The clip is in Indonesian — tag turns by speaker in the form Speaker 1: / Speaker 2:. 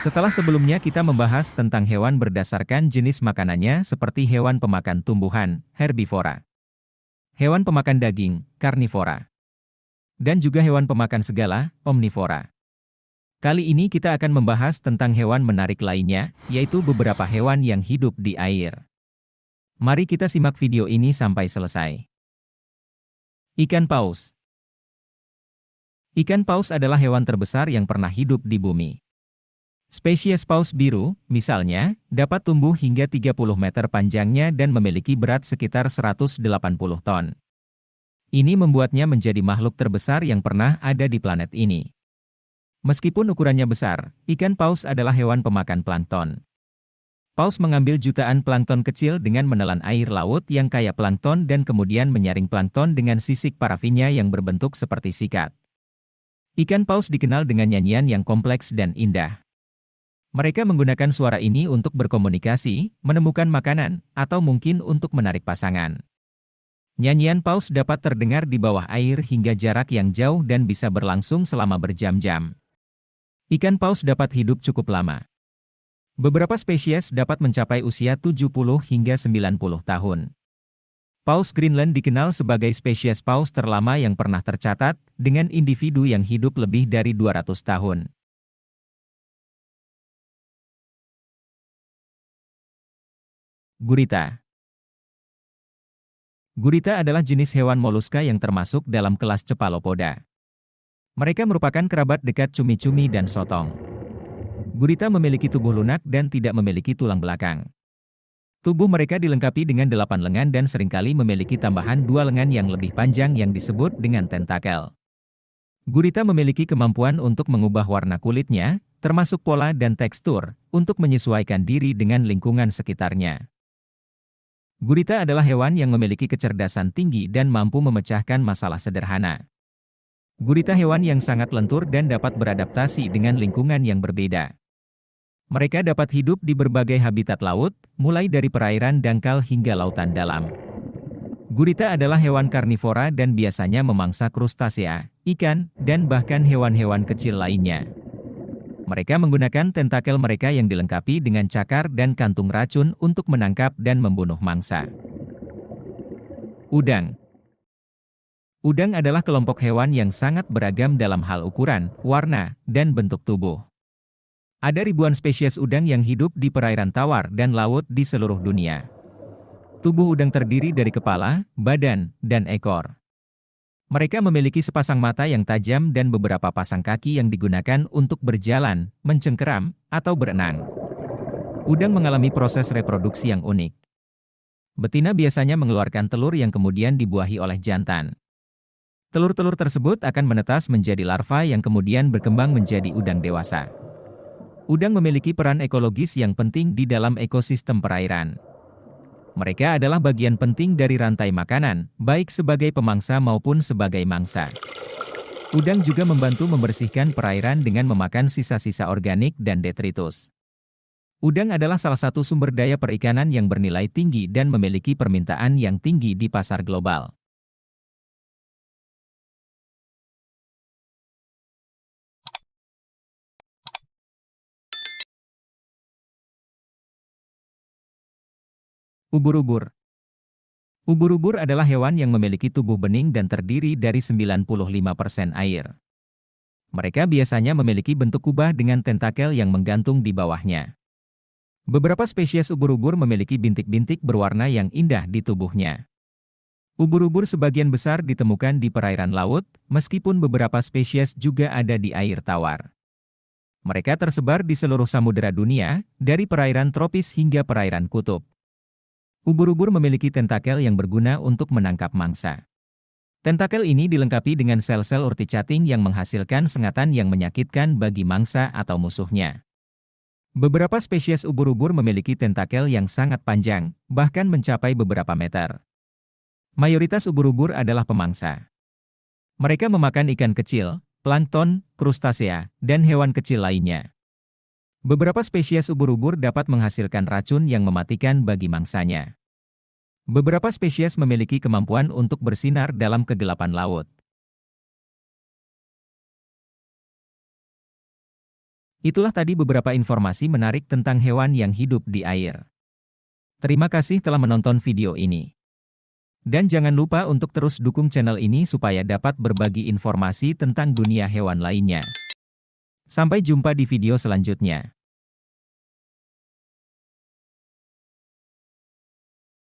Speaker 1: Setelah sebelumnya kita membahas tentang hewan berdasarkan jenis makanannya seperti hewan pemakan tumbuhan, herbivora, hewan pemakan daging, karnivora, dan juga hewan pemakan segala, omnivora. Kali ini kita akan membahas tentang hewan menarik lainnya, yaitu beberapa hewan yang hidup di air. Mari kita simak video ini sampai selesai. Ikan paus. Ikan paus adalah hewan terbesar yang pernah hidup di bumi. Spesies paus biru, misalnya, dapat tumbuh hingga 30 meter panjangnya dan memiliki berat sekitar 180 ton. Ini membuatnya menjadi makhluk terbesar yang pernah ada di planet ini. Meskipun ukurannya besar, ikan paus adalah hewan pemakan plankton. Paus mengambil jutaan plankton kecil dengan menelan air laut yang kaya plankton dan kemudian menyaring plankton dengan sisik parafinnya yang berbentuk seperti sikat. Ikan paus dikenal dengan nyanyian yang kompleks dan indah. Mereka menggunakan suara ini untuk berkomunikasi, menemukan makanan, atau mungkin untuk menarik pasangan. Nyanyian paus dapat terdengar di bawah air hingga jarak yang jauh dan bisa berlangsung selama berjam-jam. Ikan paus dapat hidup cukup lama. Beberapa spesies dapat mencapai usia 70 hingga 90 tahun. Paus Greenland dikenal sebagai spesies paus terlama yang pernah tercatat, dengan individu yang hidup lebih dari 200 tahun. Gurita. Gurita adalah jenis hewan moluska yang termasuk dalam kelas Cephalopoda. Mereka merupakan kerabat dekat cumi-cumi dan sotong. Gurita memiliki tubuh lunak dan tidak memiliki tulang belakang. Tubuh mereka dilengkapi dengan 8 lengan dan seringkali memiliki tambahan 2 lengan yang lebih panjang yang disebut dengan tentakel. Gurita memiliki kemampuan untuk mengubah warna kulitnya, termasuk pola dan tekstur, untuk menyesuaikan diri dengan lingkungan sekitarnya. Gurita adalah hewan yang memiliki kecerdasan tinggi dan mampu memecahkan masalah sederhana. Gurita hewan yang sangat lentur dan dapat beradaptasi dengan lingkungan yang berbeda. Mereka dapat hidup di berbagai habitat laut, mulai dari perairan dangkal hingga lautan dalam. Gurita adalah hewan karnivora dan biasanya memangsa krustasea, ikan, dan bahkan hewan-hewan kecil lainnya. Mereka menggunakan tentakel mereka yang dilengkapi dengan cakar dan kantung racun untuk menangkap dan membunuh mangsa. Udang. Udang adalah kelompok hewan yang sangat beragam dalam hal ukuran, warna, dan bentuk tubuh. Ada ribuan spesies udang yang hidup di perairan tawar dan laut di seluruh dunia. Tubuh udang terdiri dari kepala, badan, dan ekor. Mereka memiliki sepasang mata yang tajam dan beberapa pasang kaki yang digunakan untuk berjalan, mencengkeram, atau berenang. Udang mengalami proses reproduksi yang unik. Betina biasanya mengeluarkan telur yang kemudian dibuahi oleh jantan. Telur-telur tersebut akan menetas menjadi larva yang kemudian berkembang menjadi udang dewasa. Udang memiliki peran ekologis yang penting di dalam ekosistem perairan. Mereka adalah bagian penting dari rantai makanan, baik sebagai pemangsa maupun sebagai mangsa. Udang juga membantu membersihkan perairan dengan memakan sisa-sisa organik dan detritus. Udang adalah salah satu sumber daya perikanan yang bernilai tinggi dan memiliki permintaan yang tinggi di pasar global. Ubur-ubur. Ubur-ubur adalah hewan yang memiliki tubuh bening dan terdiri dari 95% air. Mereka biasanya memiliki bentuk kubah dengan tentakel yang menggantung di bawahnya. Beberapa spesies ubur-ubur memiliki bintik-bintik berwarna yang indah di tubuhnya. Ubur-ubur sebagian besar ditemukan di perairan laut, meskipun beberapa spesies juga ada di air tawar. Mereka tersebar di seluruh samudera dunia, dari perairan tropis hingga perairan kutub. Ubur-ubur memiliki tentakel yang berguna untuk menangkap mangsa. Tentakel ini dilengkapi dengan sel-sel urticating yang menghasilkan sengatan yang menyakitkan bagi mangsa atau musuhnya. Beberapa spesies ubur-ubur memiliki tentakel yang sangat panjang, bahkan mencapai beberapa meter. Mayoritas ubur-ubur adalah pemangsa. Mereka memakan ikan kecil, plankton, krustasea, dan hewan kecil lainnya. Beberapa spesies ubur-ubur dapat menghasilkan racun yang mematikan bagi mangsanya. Beberapa spesies memiliki kemampuan untuk bersinar dalam kegelapan laut. Itulah tadi beberapa informasi menarik tentang hewan yang hidup di air. Terima kasih telah menonton video ini. Dan jangan lupa untuk terus dukung channel ini supaya dapat berbagi informasi tentang dunia hewan lainnya. Sampai jumpa di video selanjutnya.